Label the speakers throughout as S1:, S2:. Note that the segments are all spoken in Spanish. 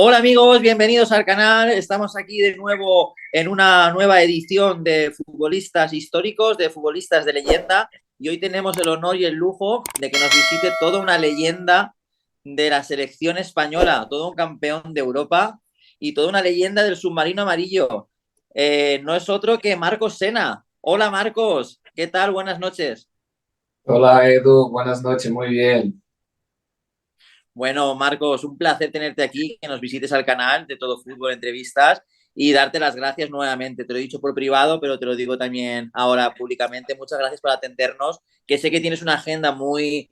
S1: Hola amigos, bienvenidos al canal. Estamos aquí de nuevo en una nueva edición de futbolistas históricos, de futbolistas de leyenda. Y hoy tenemos el honor y el lujo de que nos visite toda una leyenda de la selección española, todo un campeón de Europa y toda una leyenda del submarino amarillo. No es otro que Marcos Sena. Hola Marcos, ¿qué tal? Buenas noches.
S2: Hola Edu, buenas noches, muy bien.
S1: Bueno, Marcos, un placer tenerte aquí, que nos visites al canal de Todo Fútbol Entrevistas y darte las gracias nuevamente. Te lo he dicho por privado, pero te lo digo también ahora públicamente. Muchas gracias por atendernos, que sé que tienes una agenda muy,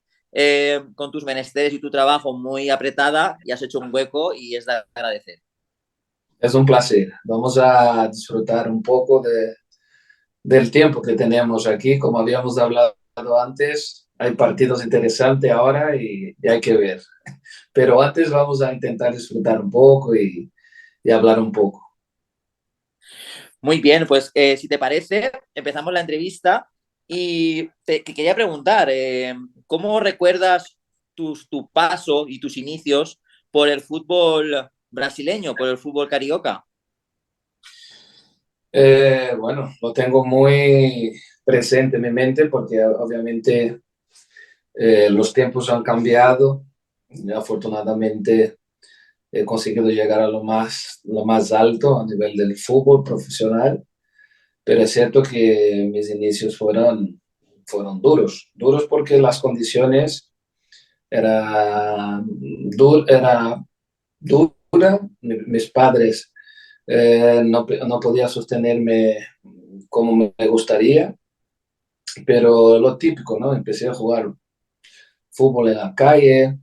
S1: con tus menesteres y tu trabajo muy apretada y has hecho un hueco y es de agradecer.
S2: Es un placer. Vamos a disfrutar un poco del tiempo que tenemos aquí. Como habíamos hablado antes, hay partidos interesantes ahora y hay que ver. Pero antes vamos a intentar disfrutar un poco y hablar un poco.
S1: Muy bien, pues si te parece, empezamos la entrevista y te quería preguntar, ¿cómo recuerdas tu paso y tus inicios por el fútbol brasileño, por el fútbol carioca?
S2: Bueno, lo tengo muy presente en mi mente porque obviamente los tiempos han cambiado. Y afortunadamente he conseguido llegar a lo más alto a nivel del fútbol profesional, pero es cierto que mis inicios fueron duros, duros porque las condiciones era dura, mis padres no podía sostenerme como me gustaría, pero lo típico, ¿no? Empecé a jugar fútbol en la calle.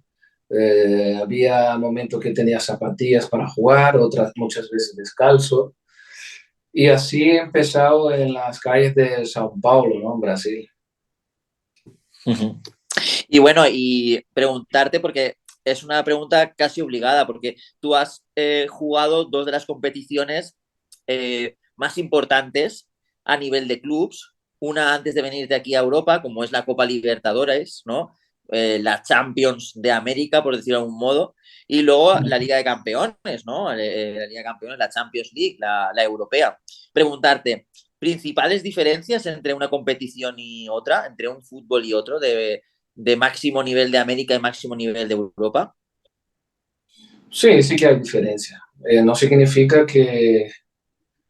S2: Había momentos que tenía zapatillas para jugar, otras muchas veces descalzo. Y así he empezado en las calles de Sao Paulo, ¿no? En Brasil.
S1: Y bueno, y preguntarte, porque es una pregunta casi obligada, porque tú has jugado dos de las competiciones más importantes a nivel de clubs, una antes de venirte aquí a Europa, como es la Copa Libertadores, ¿no? La Champions de América, por decirlo de algún modo, y luego la Liga de Campeones, ¿no? La Liga de Campeones, la Champions League, la europea. Preguntarte, ¿principales diferencias entre una competición y otra, entre un fútbol y otro, de máximo nivel de América y máximo nivel de Europa?
S2: Sí, sí que hay diferencia. No significa que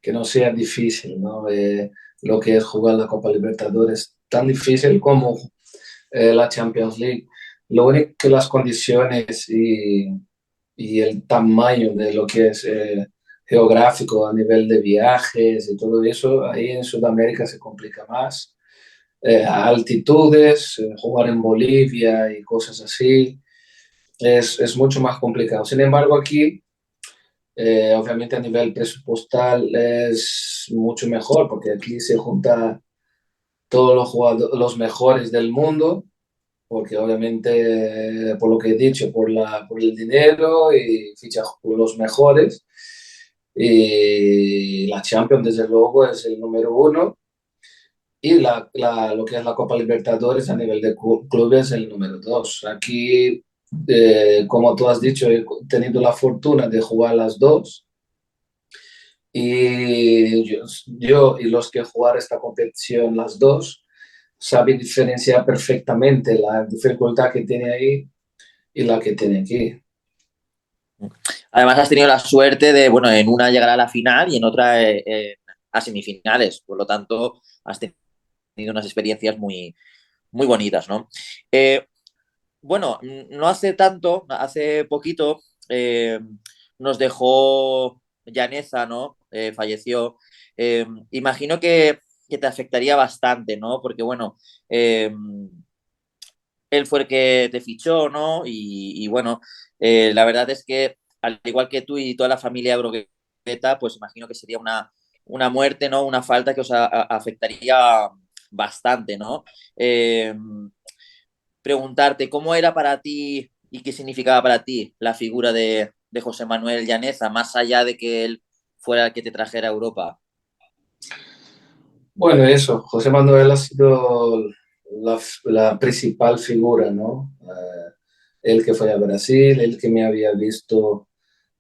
S2: no sea difícil, ¿no? Lo que es jugar la Copa Libertadores, tan difícil como la Champions League. Lo único que las condiciones y el tamaño de lo que es geográfico a nivel de viajes y todo eso, ahí en Sudamérica se complica más. Altitudes, jugar en Bolivia y cosas así, es mucho más complicado. Sin embargo, aquí, obviamente a nivel presupuestal es mucho mejor porque aquí se junta todos los jugadores, los mejores del mundo, porque obviamente, por lo que he dicho, por el dinero y ficha por los mejores. Y la Champions, desde luego, es el número uno. Y lo que es la Copa Libertadores a nivel de clubes, el número dos. Aquí, como tú has dicho, he tenido la fortuna de jugar las dos. Y yo y los que jugar esta competición, las dos, saben diferenciar perfectamente la dificultad que tiene ahí y la que tiene aquí.
S1: Además, has tenido la suerte de, bueno, en una llegar a la final y en otra a semifinales. Por lo tanto, has tenido unas experiencias muy, muy bonitas, ¿no? Eh, bueno, no hace tanto, hace poquito, nos dejó Llaneza, ¿no? Falleció. Imagino que te afectaría bastante, ¿no? Porque, bueno, eh, él fue el que te fichó, ¿no? Y bueno, la verdad es que al igual que tú y toda la familia Brogueta, pues imagino que sería una muerte, ¿no? Una falta que os afectaría bastante, ¿no? Eh, Preguntarte cómo era para ti y qué significaba para ti la figura de José Manuel Llaneza, más allá de que él fuera el que te trajera a Europa.
S2: Bueno, eso, José Manuel ha sido la principal figura, ¿no? Él que fue a Brasil, él que me había visto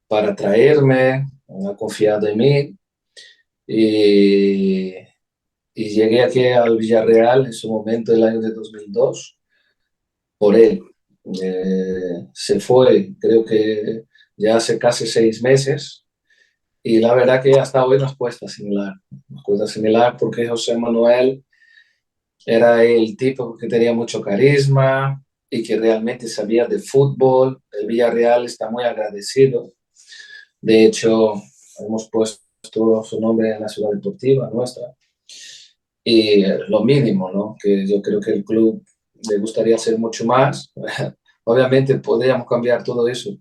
S2: para traerme, ha confiado en mí y, y llegué aquí al Villarreal en su momento, el año de 2002, por él. Se fue, creo que ya hace casi 6 meses y la verdad que hasta hoy nos cuesta similar porque José Manuel era el tipo que tenía mucho carisma y que realmente sabía de fútbol. El Villarreal está muy agradecido. De hecho, hemos puesto su nombre en la ciudad deportiva nuestra. Y lo mínimo, ¿no? Que yo creo que el club le gustaría hacer mucho más. Obviamente podríamos cambiar todo eso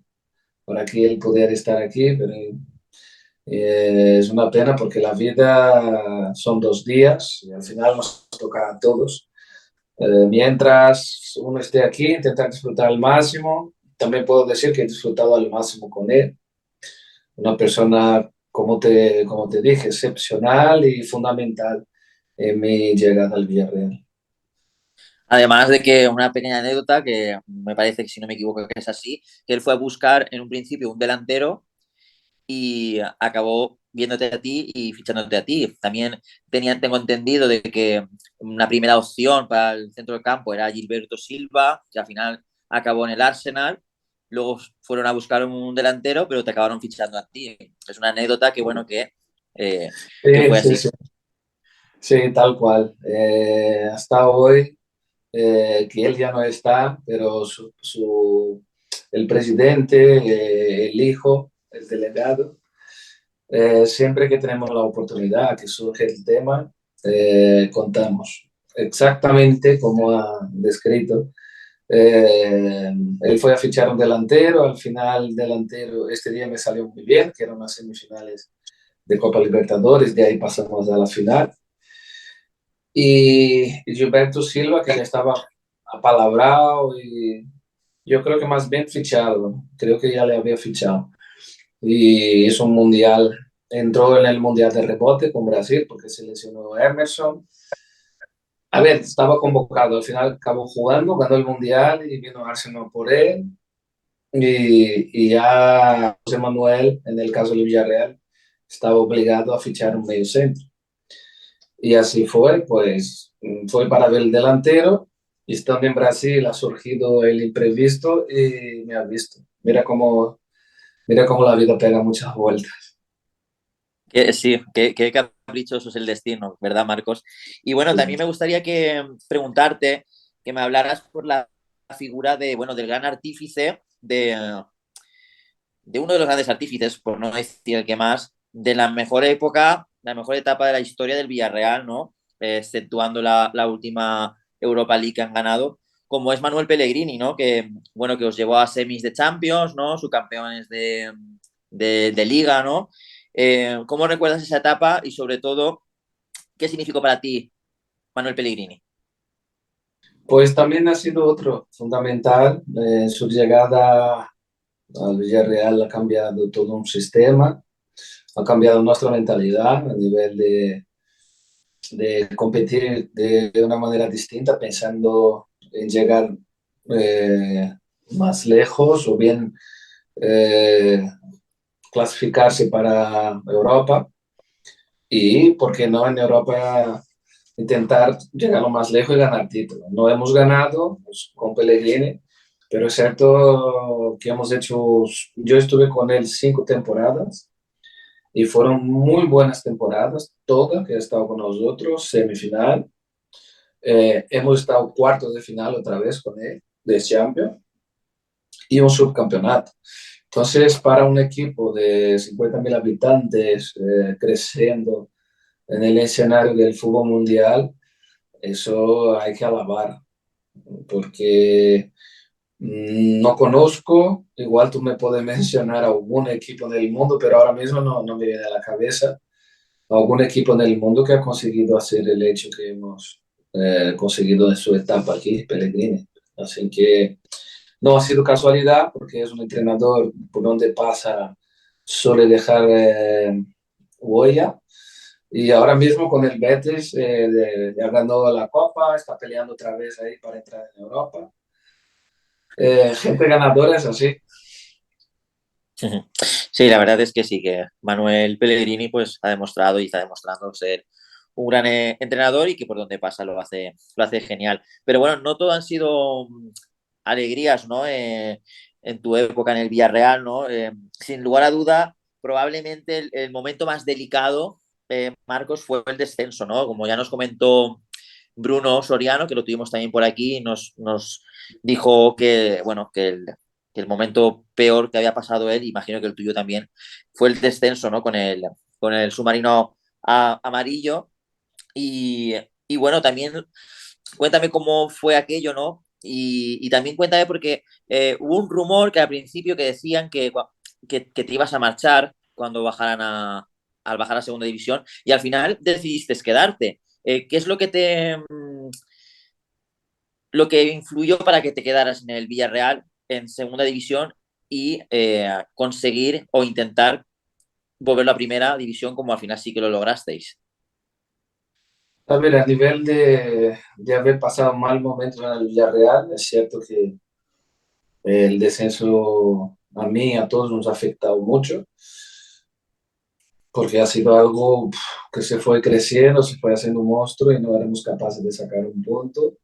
S2: para que él pudiera estar aquí, pero es una pena porque la vida son 2 días y al final nos toca a todos. Mientras uno esté aquí, intentar disfrutar al máximo. También puedo decir que he disfrutado al máximo con él. Una persona, como te dije, excepcional y fundamental en mi llegada al Villarreal.
S1: Además de que una pequeña anécdota que me parece que si no me equivoco que es así, que él fue a buscar en un principio un delantero y acabó viéndote a ti y fichándote a ti. También tengo entendido de que una primera opción para el centro del campo era Gilberto Silva, que al final acabó en el Arsenal. Luego fueron a buscar un delantero, pero te acabaron fichando a ti. Es una anécdota que, bueno, que
S2: Sí,
S1: fue
S2: sí,
S1: así.
S2: sí, sí, tal cual. Hasta hoy, que él ya no está, pero el presidente, el hijo, el delegado, siempre que tenemos la oportunidad, que surge el tema, contamos exactamente como ha descrito. Eh, Él fue a fichar un delantero, al final delantero, este día me salió muy bien, que eran las semifinales de Copa Libertadores, de ahí pasamos a la final. Y Gilberto Silva, que ya estaba apalabrado y yo creo que más bien fichado, creo que ya le había fichado. Y hizo un mundial, entró en el mundial de rebote con Brasil porque se lesionó Emerson. A ver, estaba convocado, al final acabó jugando, ganó el mundial y vino Arsenal por él. Y ya José Manuel, en el caso del Villarreal, estaba obligado a fichar un medio centro. Y así fue, pues fue para ver el delantero. Y estando en Brasil ha surgido el imprevisto y me ha visto. Mira cómo la vida pega muchas vueltas.
S1: Sí, qué caprichoso es el destino, ¿verdad, Marcos? Y bueno, también me gustaría preguntarte, que me hablaras por la figura de, bueno, del gran artífice, de uno de los grandes artífices, por no decir el que más, de la mejor época, la mejor etapa de la historia del Villarreal, ¿no? Exceptuando la última Europa League que han ganado, como es Manuel Pellegrini, ¿no? Que, bueno, que os llevó a semis de Champions, ¿no? Subcampeones de Liga, ¿no? ¿Cómo recuerdas esa etapa y sobre todo, qué significó para ti Manuel Pellegrini?
S2: Pues también ha sido otro fundamental. Su llegada al Villarreal ha cambiado todo un sistema, ha cambiado nuestra mentalidad a nivel de competir de una manera distinta, pensando en llegar eh, más lejos o bien eh, clasificarse para Europa y, ¿por qué no, en Europa intentar llegar lo más lejos y ganar títulos? No hemos ganado pues, con Pellegrini, pero es cierto que hemos hecho, yo estuve con él 5 temporadas y fueron muy buenas temporadas, todas que ha estado con nosotros, semifinal. Hemos estado cuartos de final otra vez con él, de Champions, y un subcampeonato. Entonces, para un equipo de 50.000 habitantes creciendo en el escenario del fútbol mundial, eso hay que alabar, porque no conozco, igual tú me puedes mencionar algún equipo del mundo, pero ahora mismo no me viene a la cabeza algún equipo en el mundo que ha conseguido hacer el hecho que hemos conseguido en su etapa aquí, Pellegrini. Así que no ha sido casualidad, porque es un entrenador por donde pasa, suele dejar huella. Y ahora mismo con el Betis ya ganó la Copa, está peleando otra vez ahí para entrar en Europa. Gente ganadora es así.
S1: Sí, la verdad es que sí, que Manuel Pellegrini pues ha demostrado y está demostrando ser un gran entrenador y que por donde pasa lo hace genial. Pero bueno, no todo han sido alegrías, ¿no? En tu época en el Villarreal, ¿no? Sin lugar a duda, probablemente el momento más delicado, Marcos, fue el descenso, ¿no? Como ya nos comentó Bruno Soriano, que lo tuvimos también por aquí, nos dijo que, bueno, que el momento peor que había pasado él, imagino que el tuyo también, fue el descenso, ¿no? Con el submarino amarillo. Y, y, bueno, también cuéntame cómo fue aquello, ¿no? Y también cuéntame porque hubo un rumor que al principio que decían que te ibas a marchar cuando al bajar a segunda división y al final decidiste quedarte. ¿Qué es lo que influyó para que te quedaras en el Villarreal en segunda división y conseguir o intentar volverlo a primera división como al final sí que lo lograsteis?
S2: A ver, a nivel de haber pasado mal momentos en el Villarreal, es cierto que el descenso a mí, a todos nos ha afectado mucho, porque ha sido algo que se fue creciendo, se fue haciendo un monstruo y no éramos capaces de sacar un punto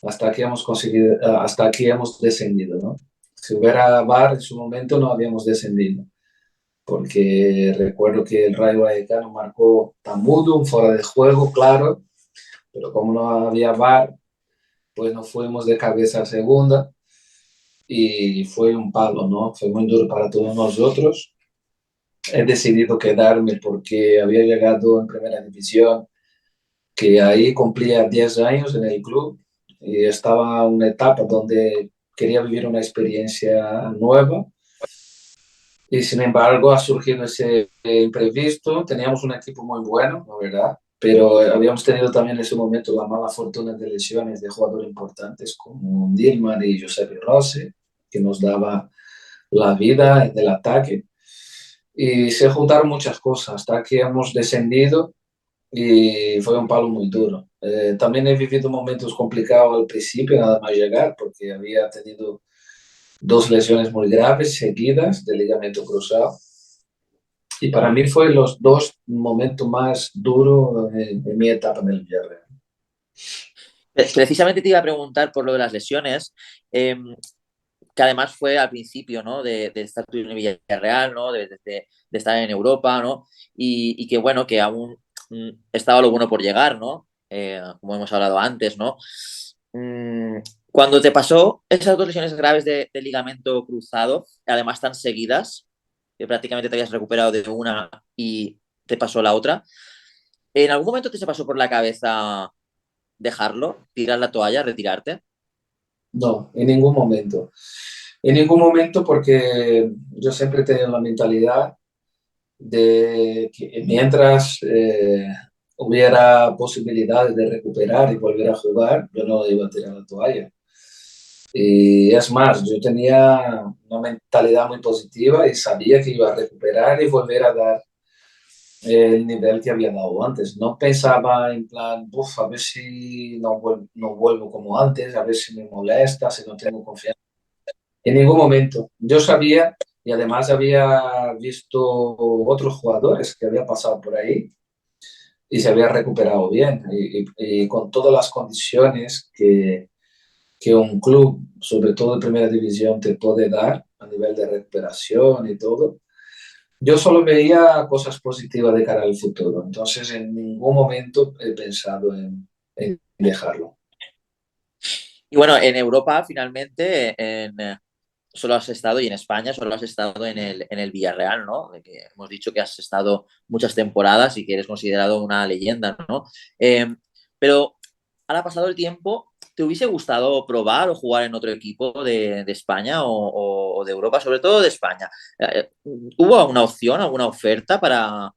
S2: hasta que hemos conseguido, hasta aquí hemos descendido, ¿no? Si hubiera VAR en su momento no habíamos descendido, porque recuerdo que el Rayo Vallecano marcó Tamudo, un fuera de juego, claro, pero como no había VAR, pues nos fuimos de cabeza a segunda y fue un palo, ¿no? Fue muy duro para todos nosotros. He decidido quedarme porque había llegado en primera división, que ahí cumplía 10 años en el club y estaba en una etapa donde quería vivir una experiencia nueva y sin embargo ha surgido ese imprevisto. Teníamos un equipo muy bueno, la verdad, pero habíamos tenido también en ese momento la mala fortuna de lesiones de jugadores importantes como Dilmar y Giuseppe Rossi, que nos daba la vida del ataque. Y se juntaron muchas cosas hasta que hemos descendido y fue un palo muy duro. También he vivido momentos complicados al principio, nada más llegar, porque había tenido dos lesiones muy graves seguidas de ligamento cruzado. Y para mí fue los dos momentos más duros en mi etapa en el Villarreal.
S1: Precisamente te iba a preguntar por lo de las lesiones, eh, que además fue al principio, ¿no? De estar tú en el Villarreal, ¿no? De estar en Europa, ¿no? Y que bueno, que aún estaba lo bueno por llegar, ¿no? Como hemos hablado antes, ¿no? Mm, Cuando te pasó esas dos lesiones graves de ligamento cruzado, además tan seguidas, que prácticamente te habías recuperado de una y te pasó la otra, ¿en algún momento te se pasó por la cabeza dejarlo, tirar la toalla, retirarte?
S2: No, en ningún momento. En ningún momento porque yo siempre he tenido la mentalidad de que mientras hubiera posibilidades de recuperar y volver a jugar, yo no iba a tirar la toalla. Y es más, yo tenía una mentalidad muy positiva y sabía que iba a recuperar y volver a dar el nivel que había dado antes. No pensaba en plan, "Uf, a ver si no vuelvo como antes, a ver si me molesta, si no tengo confianza". En ningún momento. Yo sabía y además había visto otros jugadores que habían pasado por ahí y se habían recuperado bien y con todas las condiciones que un club, sobre todo de primera división, te puede dar a nivel de recuperación y todo. Yo solo veía cosas positivas de cara al futuro, entonces en ningún momento he pensado en dejarlo.
S1: Y bueno, en Europa finalmente solo has estado, y en España solo has estado en el Villarreal, ¿no? De que hemos dicho que has estado muchas temporadas y que eres considerado una leyenda, ¿no? Eh, pero ahora pasado el tiempo, ¿te hubiese gustado probar o jugar en otro equipo de España o de Europa, sobre todo de España? ¿Hubo alguna opción, alguna oferta para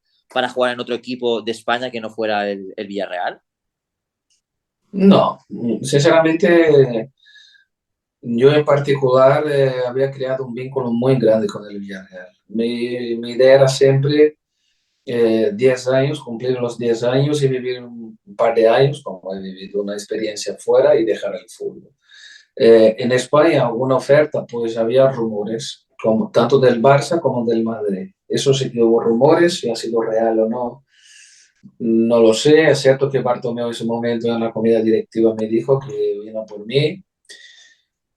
S1: jugar en otro equipo de España que no fuera el Villarreal?
S2: No, sinceramente yo en particular había creado un vínculo muy grande con el Villarreal. Mi idea era siempre 10 años, cumplir los 10 años y vivir un par de años, como he vivido una experiencia fuera y dejar el fútbol. En España, alguna oferta, pues había rumores, como, tanto del Barça como del Madrid. Eso sí que hubo rumores, si ha sido real o no, no lo sé. Es cierto que Bartomeu en ese momento en la comida directiva me dijo que vino por mí,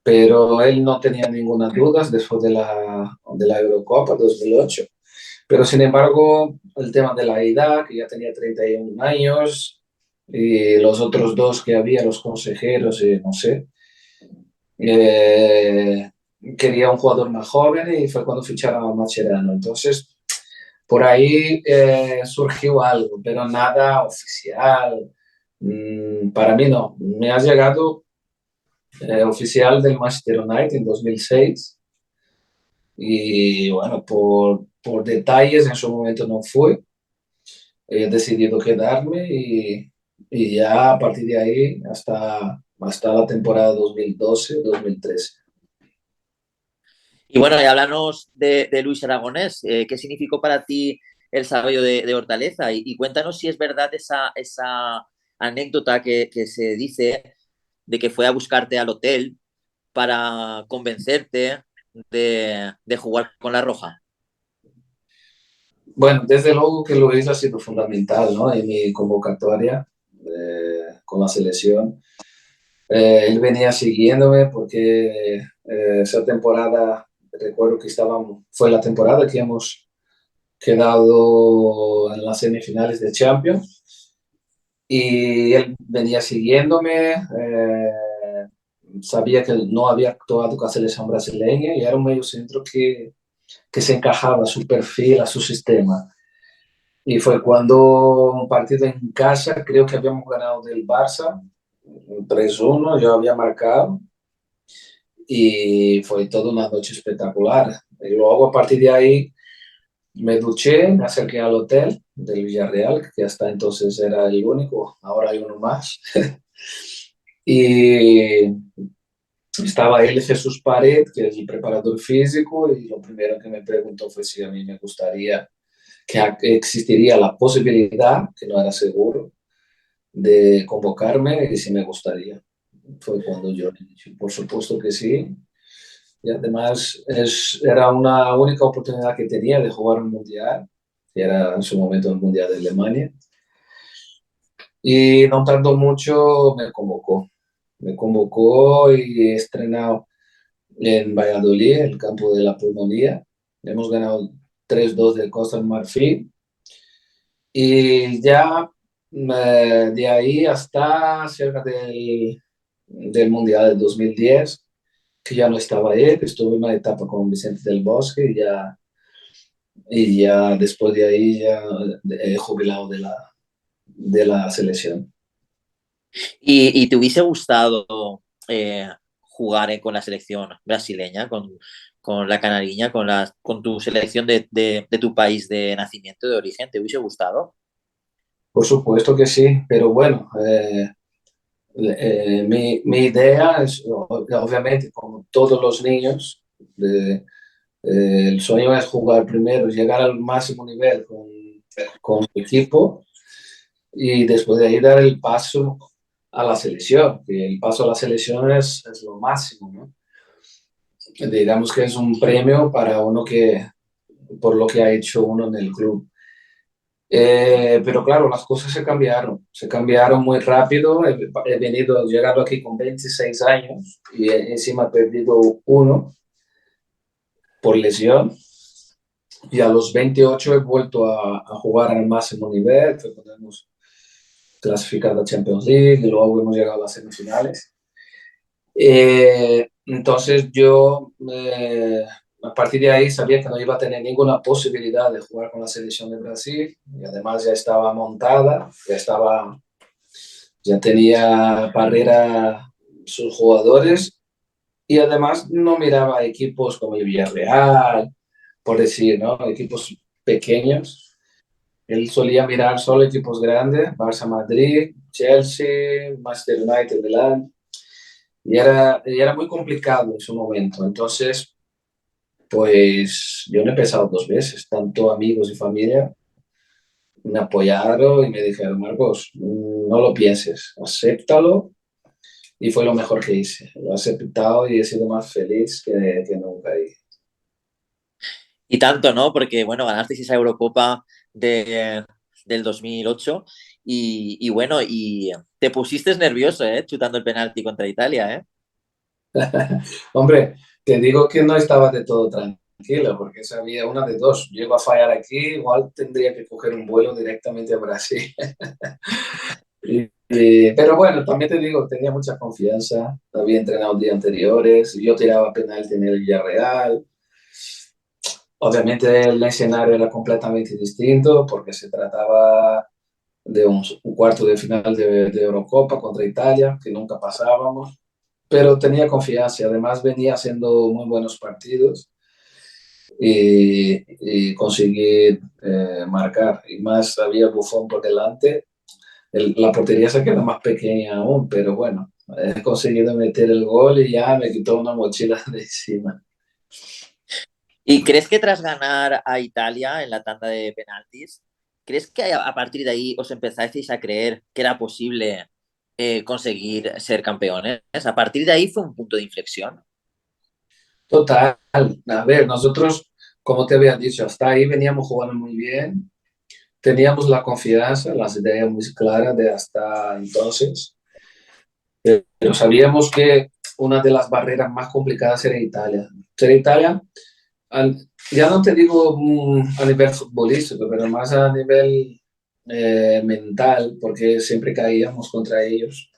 S2: pero él no tenía ninguna duda después de la Eurocopa 2008. Pero sin embargo, el tema de la edad, que ya tenía 31 años, y los otros dos que había, los consejeros, no sé, eh, quería un jugador más joven y fue cuando ficharon a Mascherano. Entonces, por ahí surgió algo, pero nada oficial. Para mí no. Me ha llegado oficial del Manchester United en 2006 y bueno, por detalles en su momento no fue. He decidido quedarme y ya a partir de ahí hasta la temporada 2012-2013.
S1: Y bueno, y háblanos de Luis Aragonés. ¿Qué significó para ti el sabio de Hortaleza? Y cuéntanos si es verdad esa anécdota que se dice de que fue a buscarte al hotel para convencerte de jugar con la Roja.
S2: Bueno, desde luego que Luis ha sido fundamental, ¿no? En mi convocatoria con la selección. Él venía siguiéndome porque esa temporada, recuerdo que estábamos, fue la temporada que hemos quedado en las semifinales de Champions y él venía siguiéndome, sabía que no había actuado con la selección brasileña y era un medio centro que se encajaba a su perfil, a su sistema. Y fue cuando un partido en casa, creo que habíamos ganado del Barça, 3-1, yo había marcado y fue toda una noche espectacular. Y luego a partir de ahí me duché, me acerqué al hotel del Villarreal, que hasta entonces era el único, ahora hay uno más. Y estaba él, Jesús Pared, que es el preparador físico, y lo primero que me preguntó fue si a mí me gustaría, que existiría la posibilidad, que no era seguro, de convocarme y si me gustaría. Fue cuando yo le dije, por supuesto que sí. Y además era una única oportunidad que tenía de jugar un mundial, que era en su momento el Mundial de Alemania. Y no tardó mucho, me convocó. Me convocó y he estrenado en Valladolid, el campo de la pulmonía. Hemos ganado 3-2 del Costa del Marfil. Y ya de ahí hasta cerca del Mundial del 2010, que ya no estaba él, estuve en una etapa con Vicente del Bosque y ya después de ahí ya he jubilado de la selección.
S1: ¿Y te hubiese gustado jugar con la selección brasileña, con la canariña, con tu selección de tu país de nacimiento, de origen? ¿Te hubiese gustado?
S2: Por supuesto que sí, pero bueno, mi idea es, obviamente, como todos los niños, el sueño es jugar primero, llegar al máximo nivel con mi equipo y después de ahí dar el paso a la selección, que el paso a la selección es lo máximo, ¿no? Digamos que es un premio para uno por lo que ha hecho uno en el club. Pero claro, las cosas se cambiaron muy rápido. Llegado aquí con 26 años y encima he perdido uno por lesión. Y a los 28 he vuelto a jugar al máximo nivel, fue cuando hemos clasificado a Champions League y luego hemos llegado a las semifinales. Entonces yo a partir de ahí sabía que no iba a tener ninguna posibilidad de jugar con la selección de Brasil y además ya estaba montada, ya tenía carrera sus jugadores y además no miraba equipos como el Villarreal, por decir, ¿no? Equipos pequeños. Él solía mirar solo equipos grandes, Barça, Madrid, Chelsea, Manchester United, Milan, y era muy complicado en su momento. Entonces, pues yo me he pesado dos veces, tanto amigos y familia me apoyaron y me dijeron, Marcos, no lo pienses, acéptalo. Y fue lo mejor que hice. Lo he aceptado y he sido más feliz que nunca.
S1: Y tanto, ¿no? Porque, bueno, ganasteis esa Eurocopa del 2008 y bueno, y te pusiste nervioso, ¿eh? Chutando el penalti contra Italia, ¿eh?
S2: Hombre, te digo que no estaba de todo tranquilo, porque sabía una de dos. Llego a fallar aquí, igual tendría que coger un vuelo directamente a Brasil. Pero bueno, también te digo, tenía mucha confianza. Había entrenado días anteriores. Yo tiraba penalti en el Villarreal. Obviamente el escenario era completamente distinto porque se trataba de un cuarto de final de Eurocopa contra Italia, que nunca pasábamos, pero tenía confianza y además venía haciendo muy buenos partidos y conseguí marcar. Y más había Buffon por delante, la portería se queda más pequeña aún, pero bueno, he conseguido meter el gol y ya me quitó una mochila de encima.
S1: ¿Y crees que tras ganar a Italia en la tanda de penaltis, crees que a partir de ahí os empezasteis a creer que era posible conseguir ser campeones? A partir de ahí fue un punto de inflexión.
S2: Total, a ver, nosotros, como te había dicho, hasta ahí veníamos jugando muy bien, teníamos la confianza, las ideas muy claras de hasta entonces, pero sabíamos que una de las barreras más complicadas era Italia. Ser Italia, ya no te digo a nivel futbolístico, pero más a nivel mental, porque siempre caíamos contra ellos.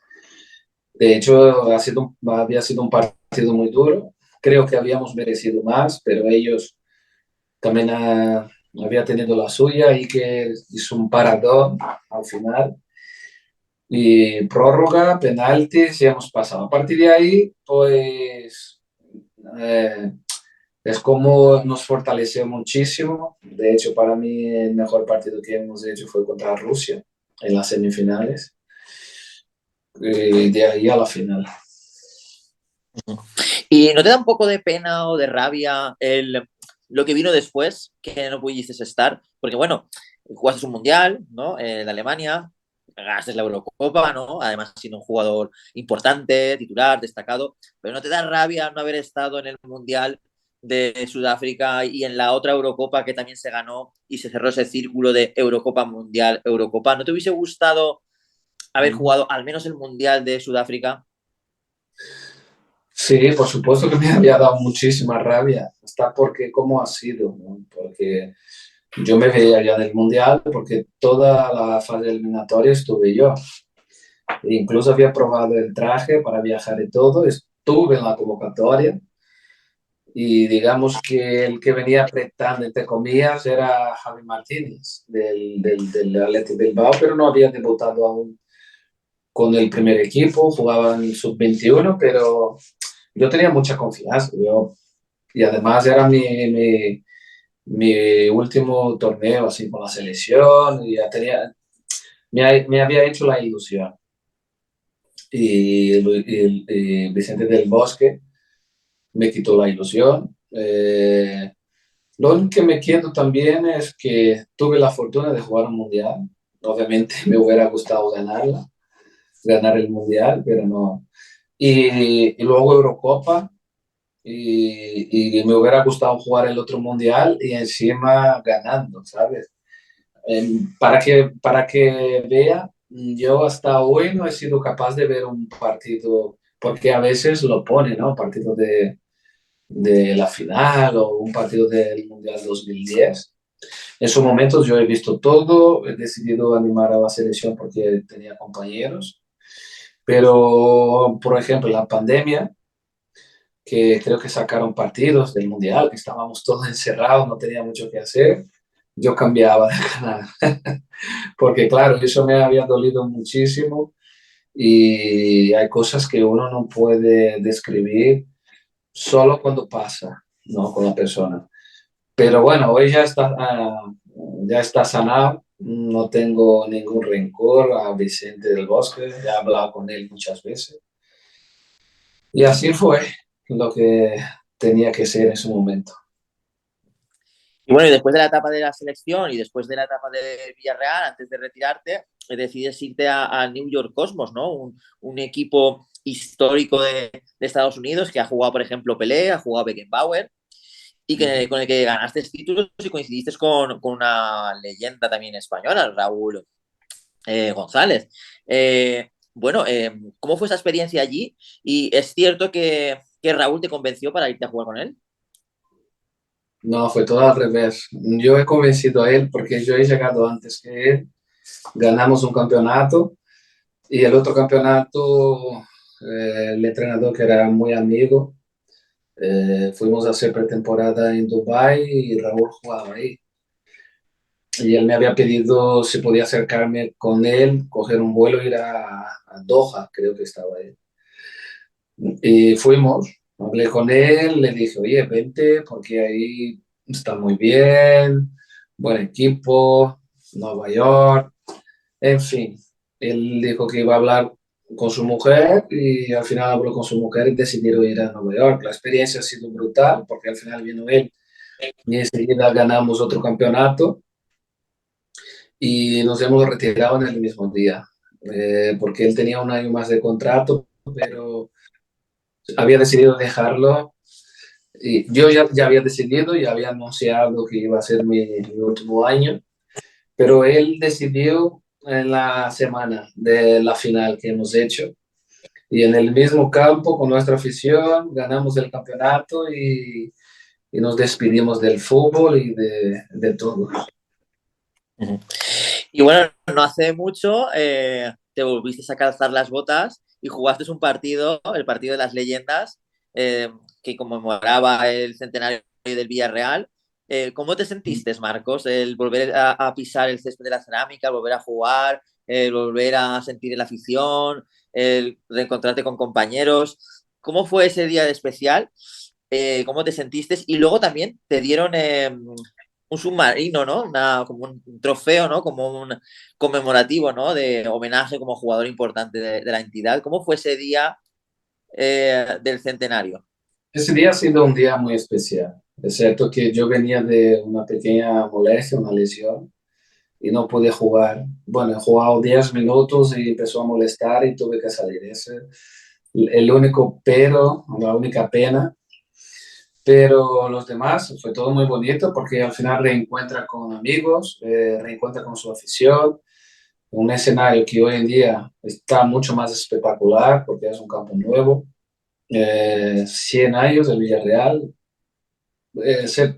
S2: De hecho, había sido un partido muy duro. Creo que habíamos merecido más, pero ellos también había tenido la suya y que hizo un paradón al final. Y prórroga, penaltis, y hemos pasado. A partir de ahí, pues eh, es como nos fortaleció muchísimo. De hecho, para mí el mejor partido que hemos hecho fue contra Rusia en las semifinales. Y de ahí a la final.
S1: ¿Y no te da un poco de pena o de rabia lo que vino después, que no pudiste estar? Porque bueno, jugaste un mundial, ¿no? En Alemania, ganaste la Eurocopa, ¿no? Además, siendo un jugador importante, titular, destacado, pero ¿no te da rabia no haber estado en el mundial de Sudáfrica y en la otra Eurocopa que también se ganó y se cerró ese círculo de Eurocopa Mundial, Eurocopa? ¿No te hubiese gustado haber jugado al menos el mundial de Sudáfrica?
S2: Sí, por supuesto que me había dado muchísima rabia, hasta porque cómo ha sido, ¿no? Porque yo me veía ya del Mundial, porque toda la fase eliminatoria estuve yo. E incluso había probado el traje para viajar y todo, estuve en la convocatoria y digamos que el que venía apretando, entre comillas, era Javi Martínez del Athletic Bilbao, pero no había debutado aún con el primer equipo, jugaba en sub-21, pero yo tenía mucha confianza. Y además era mi último torneo así con la selección, y ya me había hecho la ilusión. Y Vicente del Bosque me quitó la ilusión. Lo único que me quedo también es que tuve la fortuna de jugar un mundial. Obviamente me hubiera gustado ganar el mundial, pero no. Y luego Eurocopa, y me hubiera gustado jugar el otro mundial y encima ganando, ¿sabes? Para que vea, yo hasta hoy no he sido capaz de ver un partido, porque a veces lo pone, ¿no? Partido de la final o un partido del Mundial 2010. En esos momentos yo he visto todo, he decidido animar a la selección porque tenía compañeros, pero por ejemplo, la pandemia, que creo que sacaron partidos del Mundial, que estábamos todos encerrados, no tenía mucho que hacer, yo cambiaba de canal, porque claro, eso me había dolido muchísimo y hay cosas que uno no puede describir solo cuando pasa, ¿no? Con la persona. Pero bueno, hoy ya está sanado, no tengo ningún rencor a Vicente del Bosque, he hablado con él muchas veces. Y así fue lo que tenía que ser en su momento.
S1: Y bueno, y después de la etapa de la selección y después de la etapa de Villarreal, antes de retirarte, decides irte a New York Cosmos, ¿no? Un equipo histórico de Estados Unidos que ha jugado, por ejemplo, Pelé, ha jugado Beckenbauer. y que, con el que ganaste títulos y coincidiste con una leyenda también española, Raúl González. Bueno, ¿cómo fue esa experiencia allí? ¿Y es cierto que Raúl te convenció para irte a jugar con él?
S2: No, fue todo al revés. Yo he convencido a él porque yo he llegado antes que él, ganamos un campeonato y el otro campeonato, el entrenador que era muy amigo, fuimos a hacer pretemporada en Dubái y Raúl jugaba ahí. Y él me había pedido si podía acercarme con él, coger un vuelo e ir a Doha, creo que estaba ahí. Y fuimos, hablé con él, le dije, oye, vente porque ahí está muy bien, buen equipo, Nueva York, en fin. Él dijo que iba a hablar con su mujer y al final habló con su mujer y decidieron ir a Nueva York. La experiencia ha sido brutal porque al final vino él y enseguida ganamos otro campeonato y nos hemos retirado en el mismo día, porque él tenía un año más de contrato, pero había decidido dejarlo. Y yo ya había decidido, ya había anunciado que iba a ser mi último año, pero él decidió en la semana de la final que hemos hecho. Y en el mismo campo, con nuestra afición, ganamos el campeonato y nos despedimos del fútbol y de todo.
S1: Y bueno, no hace mucho te volviste a calzar las botas y jugaste un partido, el partido de las leyendas, eh, que conmemoraba el centenario del Villarreal. ¿Cómo te sentiste, Marcos, el volver a pisar el césped de la cerámica, el volver a jugar, el volver a sentir la afición, el reencontrarte con compañeros? ¿Cómo fue ese día de especial? ¿Cómo te sentiste? Y luego también te dieron un submarino, ¿no? Como un trofeo, ¿no? Como un conmemorativo, ¿no? De homenaje como jugador importante de la entidad. ¿Cómo fue ese día del centenario?
S2: Ese día ha sido un día muy especial. Es cierto que yo venía de una pequeña molestia, una lesión, y no pude jugar. Bueno, he jugado 10 minutos y empezó a molestar y tuve que salir. Ese el único pero, la única pena. Pero los demás fue todo muy bonito porque al final reencuentra con amigos, reencuentra con su afición, un escenario que hoy en día está mucho más espectacular porque es un campo nuevo. 100 años del Villarreal, ser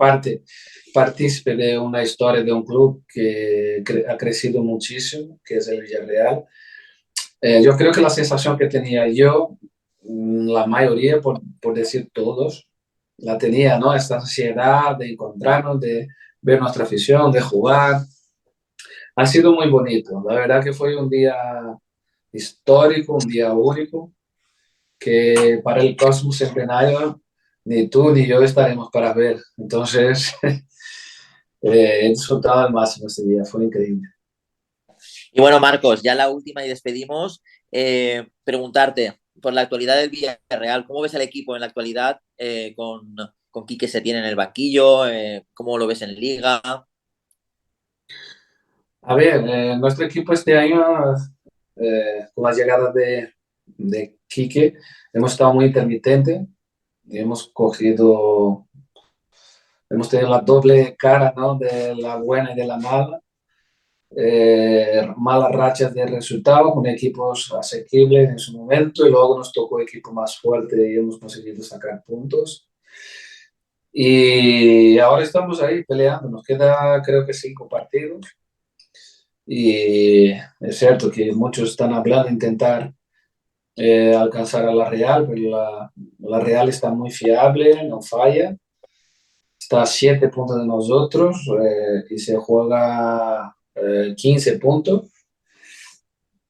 S2: partícipe de una historia de un club que ha crecido muchísimo, que es el Villarreal. Yo creo que la sensación que tenía yo, la mayoría, por decir todos, la tenía, ¿no? Esta ansiedad de encontrarnos, de ver nuestra afición, de jugar. Ha sido muy bonito. La verdad que fue un día histórico, un día único, que para el próximo centenario ni tú ni yo estaremos para ver. Entonces, he disfrutado al máximo este día, fue increíble.
S1: Y bueno, Marcos, ya la última y despedimos. Preguntarte por la actualidad del Villarreal, ¿cómo ves al equipo en la actualidad con Quique Setién en el banquillo? ¿Cómo lo ves en Liga?
S2: A ver, nuestro equipo este año, con la llegada de Quique, hemos estado muy intermitente. Hemos cogido, hemos tenido la doble cara, ¿no? De la buena y de la mala. Malas rachas de resultados con equipos asequibles en su momento y luego nos tocó equipo más fuerte y hemos conseguido sacar puntos. Y ahora estamos ahí peleando, nos queda creo que 5 partidos y es cierto que muchos están hablando de intentar alcanzar a la Real, pero la Real está muy fiable, no falla, está a 7 puntos de nosotros y se juega 15 puntos.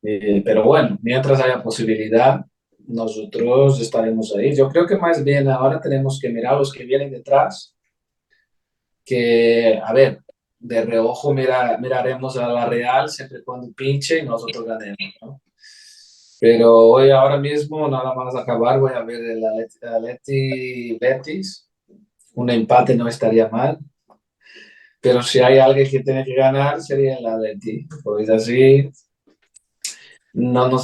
S2: Pero bueno, mientras haya posibilidad, nosotros estaremos ahí. Yo creo que más bien ahora tenemos que mirar a los que vienen detrás, que, a ver, de reojo miraremos a la Real siempre cuando pinche y nosotros ganemos, ¿no? Pero hoy, ahora mismo, nada más acabar, voy a ver el Atleti Betis. Un empate no estaría mal, pero si hay alguien que tiene que ganar, sería el Atleti. Pues así no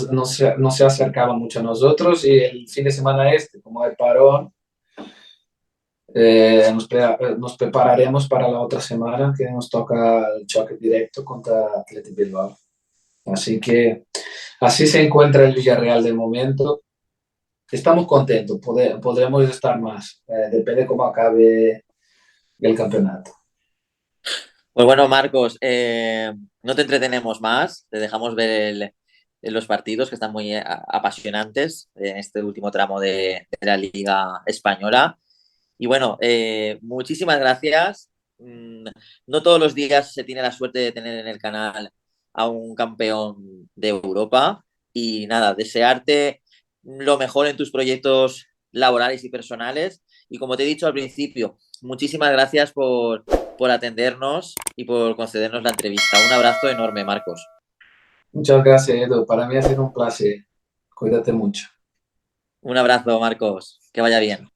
S2: se acercaba mucho a nosotros y el fin de semana este, como hay parón, Nos prepararemos para la otra semana que nos toca el choque directo contra Athletic Bilbao. Así que así se encuentra el Villarreal de momento. Estamos contentos, podremos estar más. Depende cómo acabe el campeonato.
S1: Pues bueno, Marcos, no te entretenemos más, te dejamos ver los partidos que están muy apasionantes en este último tramo de la Liga Española. Y bueno, muchísimas gracias. No todos los días se tiene la suerte de tener en el canal a un campeón de Europa. Y nada, desearte lo mejor en tus proyectos laborales y personales. Y como te he dicho al principio, muchísimas gracias por atendernos y por concedernos la entrevista. Un abrazo enorme, Marcos.
S2: Muchas gracias, Edu. Para mí ha sido un placer. Cuídate mucho.
S1: Un abrazo, Marcos. Que vaya bien.